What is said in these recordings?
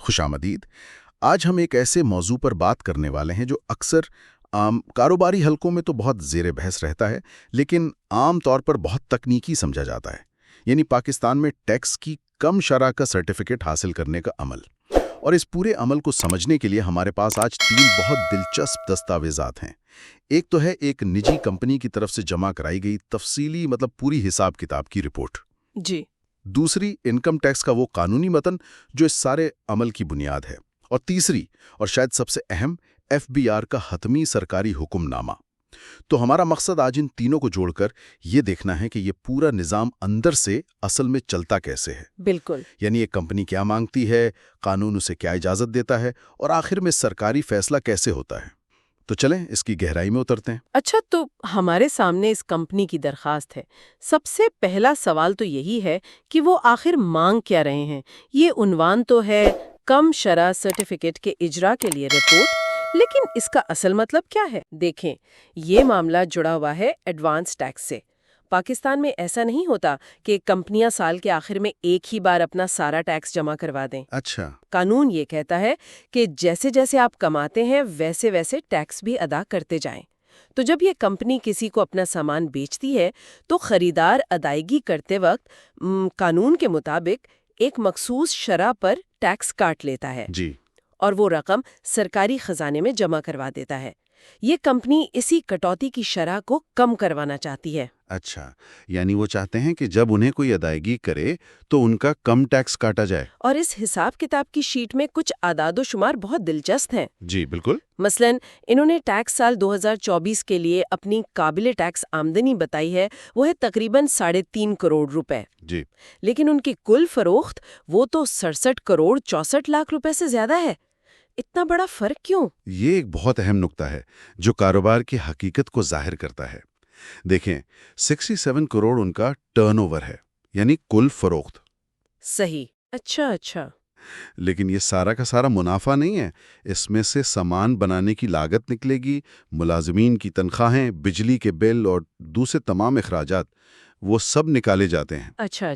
خوش آمدید۔ آج ہم ایک ایسے موضوع پر بات کرنے والے ہیں جو اکثر کاروباری حلقوں میں تو بہت زیر بحث رہتا ہے، لیکن عام طور پر بہت تکنیکی سمجھا جاتا ہے، یعنی پاکستان میں ٹیکس کی کم شرح کا سرٹیفکیٹ حاصل کرنے کا عمل۔ اور اس پورے عمل کو سمجھنے کے لیے ہمارے پاس آج 3 بہت دلچسپ دستاویزات ہیں۔ ایک تو ہے ایک نجی کمپنی کی طرف سے جمع کرائی گئی تفصیلی پوری حساب کتاب کی رپورٹ۔ جی۔ دوسری انکم ٹیکس کا وہ قانونی متن جو اس سارے عمل کی بنیاد ہے، اور تیسری اور شاید سب سے اہم FBR کا حتمی سرکاری حکم نامہ۔ تو ہمارا مقصد آج ان تینوں کو جوڑ کر یہ دیکھنا ہے کہ یہ پورا نظام اندر سے اصل میں چلتا کیسے ہے۔ بالکل۔ یعنی ایک کمپنی کیا مانگتی ہے، قانون اسے کیا اجازت دیتا ہے، اور آخر میں سرکاری فیصلہ کیسے ہوتا ہے۔ تو چلیں اس کی گہرائی میں اترتے ہیں۔ اچھا، تو ہمارے سامنے اس کمپنی کی درخواست ہے۔ سب سے پہلا سوال تو یہی ہے کہ وہ آخر مانگ کیا رہے ہیں۔ یہ عنوان تو ہے کم شرح سرٹیفکیٹ کے اجرا کے لیے رپورٹ، لیکن اس کا اصل مطلب کیا ہے؟ دیکھیں، یہ معاملہ جڑا ہوا ہے ایڈوانس ٹیکس سے۔ پاکستان میں ایسا نہیں ہوتا کہ کمپنیاں سال کے آخر میں ایک ہی بار اپنا سارا ٹیکس جمع کروا دیں۔ اچھا۔ قانون یہ کہتا ہے کہ جیسے جیسے آپ کماتے ہیں ویسے ویسے ٹیکس بھی ادا کرتے جائیں۔ تو جب یہ کمپنی کسی کو اپنا سامان بیچتی ہے تو خریدار ادائیگی کرتے وقت قانون کے مطابق ایک مخصوص شرح پر ٹیکس کاٹ لیتا ہے۔ جی۔ اور وہ رقم سرکاری خزانے میں جمع کروا دیتا ہے۔ یہ کمپنی اسی کٹوتی کی شرح کو کم کروانا چاہتی ہے۔ اچھا، یعنی وہ چاہتے ہیں کہ جب انہیں کوئی ادائیگی کرے تو ان کا کم ٹیکس کاٹا جائے۔ اور اس حساب کتاب کی شیٹ میں کچھ اعداد و شمار بہت دلچسپ ہیں۔ جی بالکل۔ مثلاً انہوں نے ٹیکس سال 2024 کے لیے اپنی قابل ٹیکس آمدنی بتائی ہے، وہ ہے تقریباً 3.5 کروڑ روپے۔ جی۔ لیکن ان کی کل فروخت وہ تو 67 کروڑ 64 لاکھ روپے سے زیادہ ہے۔ اتنا بڑا فرق کیوں؟ یہ ایک بہت اہم نکتہ ہے جو کاروبار کی حقیقت کو ظاہر کرتا ہے۔ دیکھیں، 67 کروڑ ان کا ٹرن اوور ہے، یعنی کل فروخت۔ صحیح۔ اچھا۔ لیکن یہ سارا کا سارا منافع نہیں ہے، اس میں سے سامان بنانے کی لاگت نکلے گی، ملازمین کی تنخواہیں، بجلی کے بل اور دوسرے تمام اخراجات، وہ سب نکالے جاتے ہیں۔ اچھا۔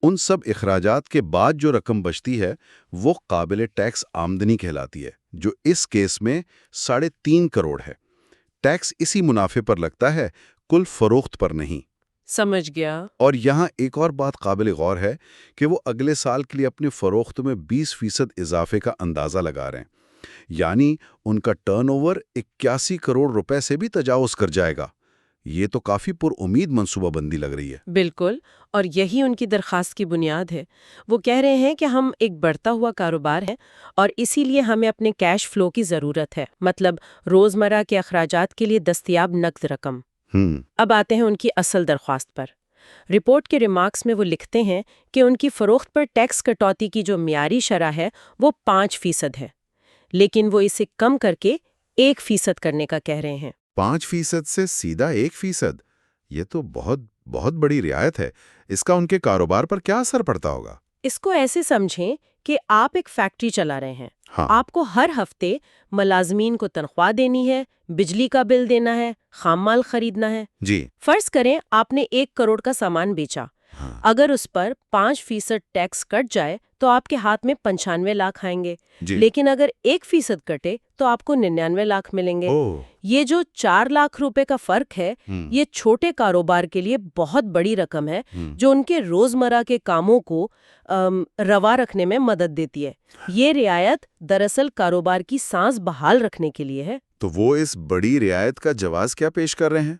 ان سب اخراجات کے بعد جو رقم بچتی ہے وہ قابل ٹیکس آمدنی کہلاتی ہے، جو اس کیس میں 3.5 کروڑ ہے۔ ٹیکس اسی منافع پر لگتا ہے، کل فروخت پر نہیں۔ سمجھ گیا۔ اور یہاں ایک اور بات قابل غور ہے کہ وہ اگلے سال کے لیے اپنی فروخت میں 20% اضافے کا اندازہ لگا رہے ہیں، یعنی ان کا ٹرن اوور 81 کروڑ روپے سے بھی تجاوز کر جائے گا۔ یہ تو کافی پر امید منصوبہ بندی لگ رہی ہے۔ بالکل، اور یہی ان کی درخواست کی بنیاد ہے۔ وہ کہہ رہے ہیں کہ ہم ایک بڑھتا ہوا کاروبار ہے اور اسی لیے ہمیں اپنے کیش فلو کی ضرورت ہے، مطلب روزمرہ کے اخراجات کے لیے دستیاب نقد رقم۔ اب آتے ہیں ان کی اصل درخواست پر۔ رپورٹ کے ریمارکس میں وہ لکھتے ہیں کہ ان کی فروخت پر ٹیکس کٹوتی کی جو معیاری شرح ہے وہ 5% ہے، لیکن وہ اسے کم کر کے 1% کرنے کا کہہ رہے ہیں۔ 5% سے سیدھا 1%؟ یہ تو بہت بڑی رعایت ہے۔ اس کا ان کے کاروبار پر کیا اثر پڑتا ہوگا؟ اس کو ایسے سمجھیں کہ آپ ایک فیکٹری چلا رہے ہیں۔ ہاں۔ آپ کو ہر ہفتے ملازمین کو تنخواہ دینی ہے، بجلی کا بل دینا ہے، خام مال خریدنا ہے۔ جی۔ فرض کریں آپ نے 1 کروڑ کا سامان بیچا۔ ہاں۔ اگر اس پر 5% ٹیکس کٹ جائے تو آپ کے ہاتھ میں 95 لاکھ آئیں گے۔ جی۔ لیکن اگر 1% کٹے تو آپ کو 99 لاکھ ملیں گے۔ یہ جو 4 لاکھ روپے کا فرق ہے، یہ چھوٹے کاروبار کے لیے بہت بڑی رقم ہے جو ان کے روزمرہ کے کاموں کو روا رکھنے میں مدد دیتی ہے۔ یہ رعایت دراصل کاروبار کی سانس بحال رکھنے کے لیے ہے۔ تو وہ اس بڑی رعایت کا جواز کیا پیش کر رہے ہیں؟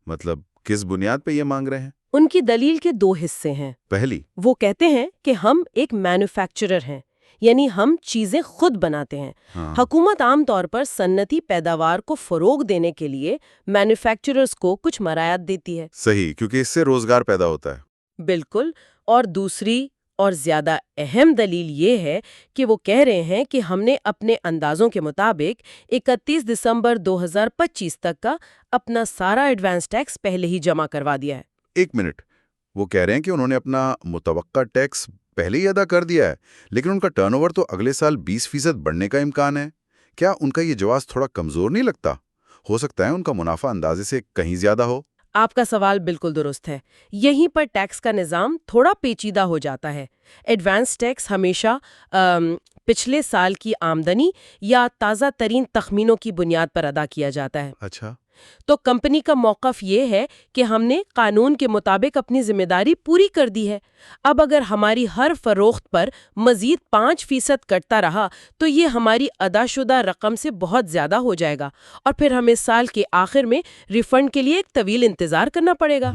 مطلب کس بنیاد پہ یہ مانگ رہے ہیں؟ ان کی دلیل کے 2 حصے ہیں۔ پہلی، وہ کہتے ہیں کہ ہم ایک مینوفیکچرر ہیں، یعنی ہم چیزیں خود بناتے ہیں۔ حکومت عام طور پر صنعتی پیداوار کو فروغ دینے کے لیے مینوفیکچررز کو کچھ مراعات دیتی ہے۔ صحیح، کیونکہ اس سے روزگار پیدا ہوتا ہے۔ بالکل، اور دوسری اور زیادہ اہم دلیل یہ ہے کہ وہ کہہ رہے ہیں کہ ہم نے اپنے اندازوں کے مطابق 31 دسمبر 2025 تک کا اپنا سارا ایڈوانس ٹیکس پہلے ہی جمع کروا دیا ہے۔ 1 منٹ، وہ کہہ رہے ہیں کہ انہوں نے اپنا متوقع ٹیکس پہلے ہی ادا کر دیا ہے، لیکن ان کا ٹرن اوور تو اگلے سال 20% بڑھنے کا امکان ہے۔ کیا ان کا یہ جواز تھوڑا کمزور نہیں لگتا؟ ہو سکتا ہے ان کا منافع اندازے سے کہیں زیادہ ہو۔ آپ کا سوال بالکل درست ہے۔ یہیں پر ٹیکس کا نظام تھوڑا پیچیدہ ہو جاتا ہے۔ ایڈوانس ٹیکس ہمیشہ پچھلے سال کی آمدنی یا تازہ ترین تخمینوں کی بنیاد پر ادا کیا جاتا ہے۔ اچھا، تو کمپنی کا موقف یہ ہے کہ ہم نے قانون کے مطابق اپنی ذمہ داری پوری کر دی ہے۔ اب اگر ہماری ہر فروخت پر مزید 5% کٹتا رہا تو یہ ہماری ادا شدہ رقم سے بہت زیادہ ہو جائے گا، اور پھر ہمیں سال کے آخر میں ریفنڈ کے لیے ایک طویل انتظار کرنا پڑے گا۔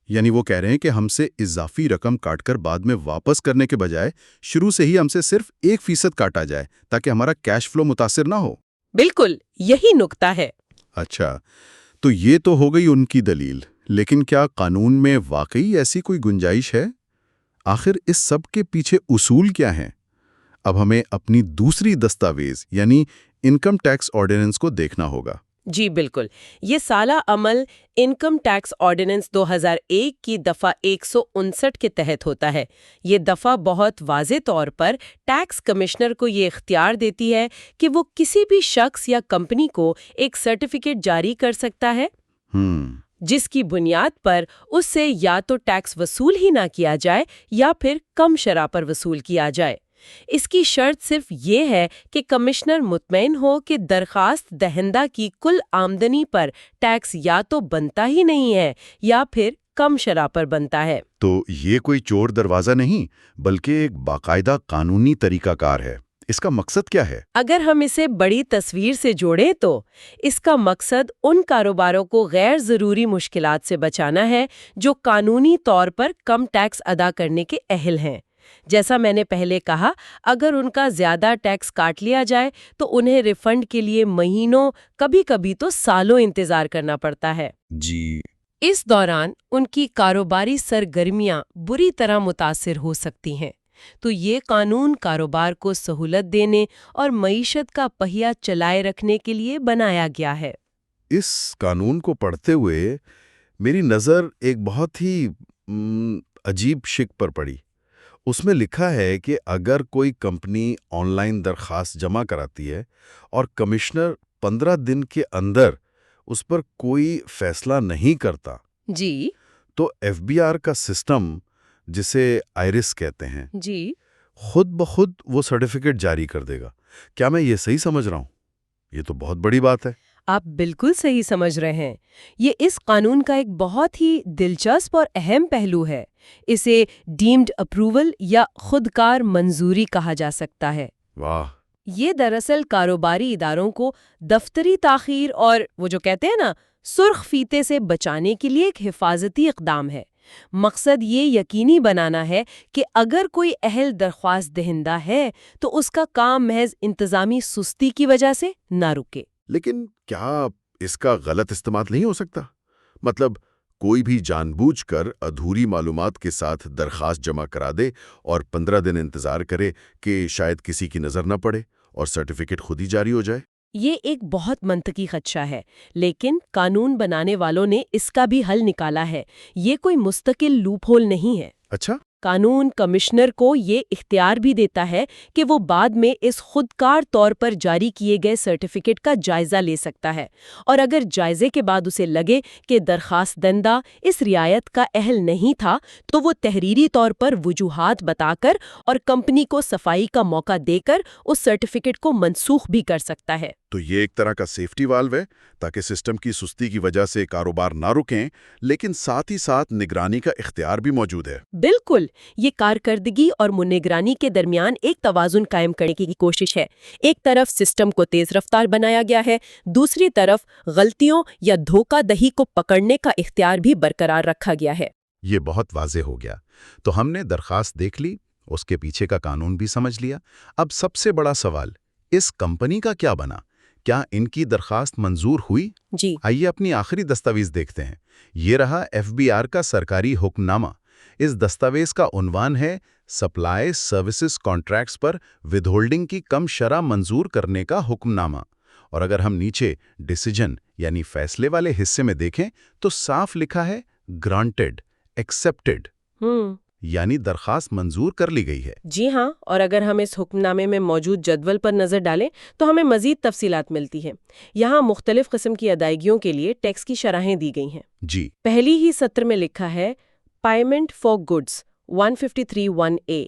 یعنی وہ کہہ رہے ہیں کہ ہم سے اضافی رقم کاٹ کر بعد میں واپس کرنے کے بجائے شروع سے ہی ہم سے صرف 1% کاٹا جائے تاکہ ہمارا کیش فلو متاثر نہ ہو۔ بالکل یہی نکتہ ہے۔ اچھا، تو یہ تو ہو گئی ان کی دلیل، لیکن کیا قانون میں واقعی ایسی کوئی گنجائش ہے؟ آخر اس سب کے پیچھے اصول کیا ہیں؟ اب ہمیں اپنی دوسری دستاویز یعنی انکم ٹیکس آرڈیننس کو دیکھنا ہوگا۔ جی بالکل، یہ سالہ عمل انکم ٹیکس آرڈیننس 2001 کی دفعہ 159 کے تحت ہوتا ہے۔ یہ دفعہ بہت واضح طور پر ٹیکس کمشنر کو یہ اختیار دیتی ہے کہ وہ کسی بھی شخص یا کمپنی کو ایک سرٹیفکیٹ جاری کر سکتا ہے جس کی بنیاد پر اس سے یا تو ٹیکس وصول ہی نہ کیا جائے یا پھر کم شرح پر وصول کیا جائے۔ اس کی شرط صرف یہ ہے کہ کمشنر مطمئن ہو کہ درخواست دہندہ کی کل آمدنی پر ٹیکس یا تو بنتا ہی نہیں ہے یا پھر کم شرح پر بنتا ہے۔ تو یہ کوئی چور دروازہ نہیں بلکہ ایک باقاعدہ قانونی طریقہ کار ہے۔ اس کا مقصد کیا ہے؟ اگر ہم اسے بڑی تصویر سے جوڑیں تو اس کا مقصد ان کاروباروں کو غیر ضروری مشکلات سے بچانا ہے جو قانونی طور پر کم ٹیکس ادا کرنے کے اہل ہیں۔ جیسا میں نے پہلے کہا، اگر ان کا زیادہ ٹیکس کاٹ لیا جائے تو انہیں ریفنڈ کے لیے مہینوں، کبھی کبھی تو سالوں انتظار کرنا پڑتا ہے۔ جی، اس دوران ان کی کاروباری سرگرمیاں بری طرح متاثر ہو سکتی ہیں۔ تو یہ قانون کاروبار کو سہولت دینے اور معیشت کا پہیہ چلائے رکھنے کے لیے بنایا گیا ہے۔ اس قانون کو پڑھتے ہوئے میری نظر ایک بہت ہی عجیب شک پر پڑی۔ اس میں لکھا ہے کہ اگر کوئی کمپنی آن لائن درخواست جمع کراتی ہے اور کمشنر 15 دن کے اندر اس پر کوئی فیصلہ نہیں کرتا جی تو ایف بی آر کا سسٹم، جسے آئرس کہتے ہیں، جی خود بخود وہ سرٹیفکیٹ جاری کر دے گا۔ کیا میں یہ صحیح سمجھ رہا ہوں؟ یہ تو بہت بڑی بات ہے۔ آپ بالکل صحیح سمجھ رہے ہیں۔ یہ اس قانون کا ایک بہت ہی دلچسپ اور اہم پہلو ہے۔ اسے ڈیمڈ اپروول یا خودکار منظوری کہا جا سکتا ہے۔ واہ! یہ دراصل کاروباری اداروں کو دفتری تاخیر اور وہ جو کہتے ہیں نا سرخ فیتے سے بچانے کے لیے ایک حفاظتی اقدام ہے۔ مقصد یہ یقینی بنانا ہے کہ اگر کوئی اہل درخواست دہندہ ہے تو اس کا کام محض انتظامی سستی کی وجہ سے نہ رکے۔ لیکن کیا اس کا غلط استعمال نہیں ہو سکتا؟ مطلب کوئی بھی جان بوجھ کر ادھوری معلومات کے ساتھ درخواست جمع کرا دے اور 15 دن انتظار کرے کہ شاید کسی کی نظر نہ پڑے اور سرٹیفکیٹ خود ہی جاری ہو جائے۔ یہ ایک بہت منطقی خدشہ ہے، لیکن قانون بنانے والوں نے اس کا بھی حل نکالا ہے۔ یہ کوئی مستقل لوپ ہول نہیں ہے۔ اچھا؟ قانون کمشنر کو یہ اختیار بھی دیتا ہے کہ وہ بعد میں اس خودکار طور پر جاری کیے گئے سرٹیفکیٹ کا جائزہ لے سکتا ہے، اور اگر جائزے کے بعد اسے لگے کہ درخواست دہندہ اس رعایت کا اہل نہیں تھا تو وہ تحریری طور پر وجوہات بتا کر اور کمپنی کو صفائی کا موقع دے کر اس سرٹیفکیٹ کو منسوخ بھی کر سکتا ہے۔ تو یہ ایک طرح کا سیفٹی والو ہے تاکہ سسٹم کی سستی کی وجہ سے کاروبار نہ رکیں، لیکن ساتھ ہی ساتھ نگرانی کا اختیار بھی موجود ہے۔ بالکل، یہ کارکردگی اور نگرانی کے درمیان ایک توازن قائم کرنے کی کوشش ہے۔ ایک طرف سسٹم کو تیز رفتار بنایا گیا ہے، دوسری طرف غلطیوں یا دھوکہ دہی کو پکڑنے کا اختیار بھی برقرار رکھا گیا ہے۔ یہ بہت واضح ہو گیا۔ تو ہم نے درخواست دیکھ لی، اس کے پیچھے کا قانون بھی سمجھ لیا۔ اب سب سے بڑا سوال، اس کمپنی کا کیا بنا؟ کیا ان کی درخواست منظور ہوئی؟ جی آئیے اپنی آخری دستاویز دیکھتے ہیں۔ یہ رہا ایف بی آر کا سرکاری حکم نامہ۔ اس دستاویز کا عنوان ہے supply services contracts per with holding کی کم شرح منظور کرنے کا حکم نامہ۔ اور اگر ہم نیچے ڈیسیجن یعنی فیصلے والے حصے میں دیکھیں تو صاف لکھا ہے گرانٹڈ، ایکسپٹڈ، یعنی درخواست منظور کر لی گئی ہے۔ جی ہاں، اور اگر ہم اس حکم نامے میں موجود جدول پر نظر ڈالیں تو ہمیں مزید تفصیلات ملتی ہیں۔ یہاں مختلف قسم کی ادائیگیوں کے لیے ٹیکس کی شرحیں دی گئی ہیں۔ جی، پہلی ہی سطر میں لکھا ہے پیمنٹ فار گڈز 153(1)A،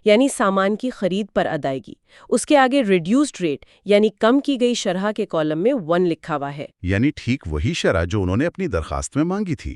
یعنی سامان کی خرید پر ادائیگی، اس کے آگے ریڈیوسڈ ریٹ یعنی کم کی گئی شرح کے کالم میں 1 لکھا ہوا ہے۔ یعنی ٹھیک وہی شرح جو انہوں نے اپنی درخواست میں مانگی تھی،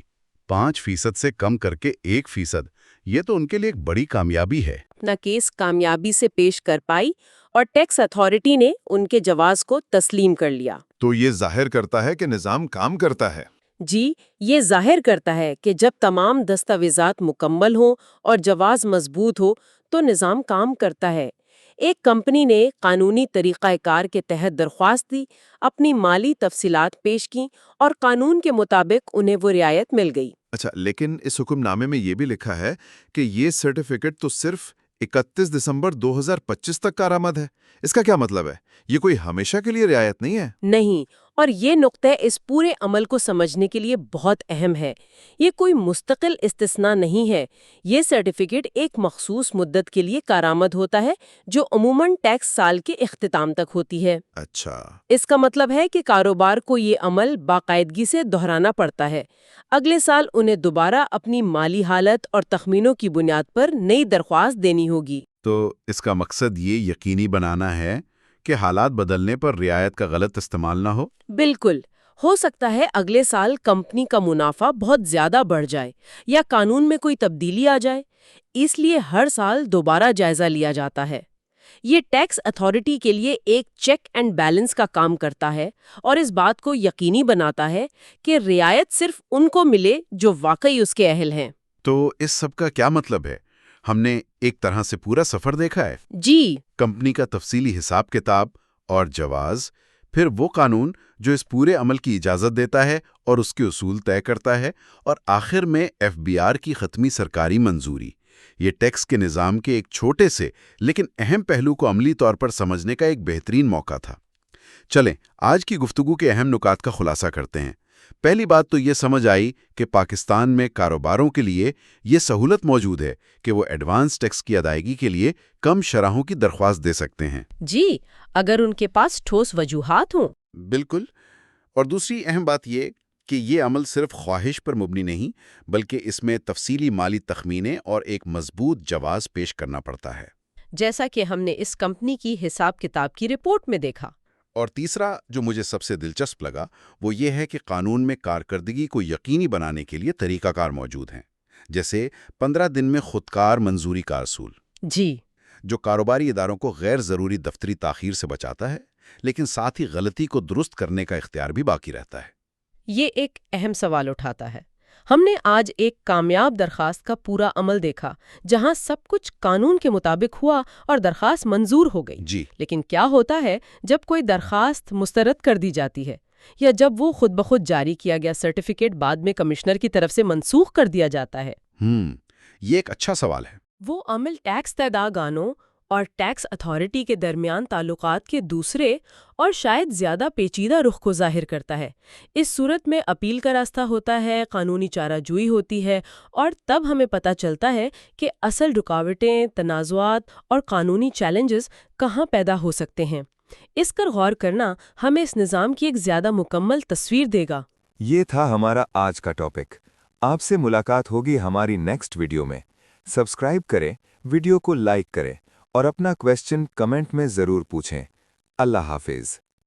5% سے کم کر کے 1%۔ یہ تو ان کے لیے ایک بڑی کامیابی ہے۔ اپنا کیس کامیابی سے پیش کر پائی اور ٹیکس اتھارٹی نے ان کے جواز کو تسلیم کر لیا۔ تو یہ ظاہر کرتا ہے کہ نظام کام کرتا ہے۔ جی، یہ ظاہر کرتا ہے کہ جب تمام دستاویزات مکمل ہوں اور جواز مضبوط ہو تو نظام کام کرتا ہے۔ ایک کمپنی نے قانونی طریقہ کار کے تحت درخواست دی، اپنی مالی تفصیلات پیش کیں اور قانون کے مطابق انہیں وہ رعایت مل گئی۔ اچھا، لیکن اس حکم نامے میں یہ بھی لکھا ہے کہ یہ سرٹیفکیٹ تو صرف 31 دسمبر 2025 تک کارآمد ہے۔ اس کا کیا مطلب ہے؟ یہ کوئی ہمیشہ کے لیے رعایت نہیں ہے؟ نہیں، اور یہ نقطہ اس پورے عمل کو سمجھنے کے لیے بہت اہم ہے۔ یہ کوئی مستقل استثناء نہیں ہے۔ یہ سرٹیفکیٹ ایک مخصوص مدت کے لیے کارآمد ہوتا ہے جو عموماً ٹیکس سال کے اختتام تک ہوتی ہے۔ اچھا، اس کا مطلب ہے کہ کاروبار کو یہ عمل باقاعدگی سے دہرانا پڑتا ہے۔ اگلے سال انہیں دوبارہ اپنی مالی حالت اور تخمینوں کی بنیاد پر نئی درخواست دینی ہوگی۔ تو اس کا مقصد یہ یقینی بنانا ہے کہ حالات بدلنے پر رعایت کا غلط استعمال نہ ہو؟ بالکل، ہو سکتا ہے اگلے سال کمپنی کا منافع بہت زیادہ بڑھ جائے یا قانون میں کوئی تبدیلی آ جائے، اس لیے ہر سال دوبارہ جائزہ لیا جاتا ہے۔ یہ ٹیکس اتھارٹی کے لیے ایک چیک اینڈ بیلنس کا کام کرتا ہے اور اس بات کو یقینی بناتا ہے کہ رعایت صرف ان کو ملے جو واقعی اس کے اہل ہیں۔ تو اس سب کا کیا مطلب ہے؟ ہم نے ایک طرح سے پورا سفر دیکھا ہے، جی، کمپنی کا تفصیلی حساب کتاب اور جواز، پھر وہ قانون جو اس پورے عمل کی اجازت دیتا ہے اور اس کے اصول طے کرتا ہے، اور آخر میں FBR کی حتمی سرکاری منظوری۔ یہ ٹیکس کے نظام کے ایک چھوٹے سے لیکن اہم پہلو کو عملی طور پر سمجھنے کا ایک بہترین موقع تھا۔ چلیں آج کی گفتگو کے اہم نکات کا خلاصہ کرتے ہیں۔ پہلی بات تو یہ سمجھ آئی کہ پاکستان میں کاروباروں کے لیے یہ سہولت موجود ہے کہ وہ ایڈوانس ٹیکس کی ادائیگی کے لیے کم شرحوں کی درخواست دے سکتے ہیں۔ جی، اگر ان کے پاس ٹھوس وجوہات ہوں۔ بالکل، اور دوسری اہم بات یہ کہ یہ عمل صرف خواہش پر مبنی نہیں، بلکہ اس میں تفصیلی مالی تخمینے اور ایک مضبوط جواز پیش کرنا پڑتا ہے، جیسا کہ ہم نے اس کمپنی کی حساب کتاب کی رپورٹ میں دیکھا۔ اور تیسرا جو مجھے سب سے دلچسپ لگا وہ یہ ہے کہ قانون میں کارکردگی کو یقینی بنانے کے لیے طریقہ کار موجود ہیں، جیسے 15 دن میں خودکار منظوری کا اصول، جی، جو کاروباری اداروں کو غیر ضروری دفتری تاخیر سے بچاتا ہے، لیکن ساتھ ہی غلطی کو درست کرنے کا اختیار بھی باقی رہتا ہے۔ یہ ایک اہم سوال اٹھاتا ہے۔ ہم نے آج ایک کامیاب درخواست کا پورا عمل دیکھا جہاں سب کچھ قانون کے مطابق ہوا اور درخواست منظور ہو گئی۔ جی، لیکن کیا ہوتا ہے جب کوئی درخواست مسترد کر دی جاتی ہے یا جب وہ خود بخود جاری کیا گیا سرٹیفکیٹ بعد میں کمشنر کی طرف سے منسوخ کر دیا جاتا ہے؟ یہ ایک اچھا سوال ہے۔ وہ عمل ٹیکس دہندگانوں اور ٹیکس اتھارٹی کے درمیان تعلقات کے دوسرے اور شاید زیادہ پیچیدہ رخ کو ظاہر کرتا ہے۔ اس صورت میں اپیل کا راستہ ہوتا ہے، قانونی چارہ جوئی ہوتی ہے، اور تب ہمیں پتہ چلتا ہے کہ اصل رکاوٹیں، تنازعات اور قانونی چیلنجز کہاں پیدا ہو سکتے ہیں۔ اس پر غور کرنا ہمیں اس نظام کی ایک زیادہ مکمل تصویر دے گا۔ یہ تھا ہمارا آج کا ٹاپک۔ آپ سے ملاقات ہوگی ہماری نیکسٹ ویڈیو میں۔ سبسکرائب کریں، ویڈیو کو لائک کریں اور اپنا کویسچن کمنٹ میں ضرور پوچھیں۔ اللہ حافظ۔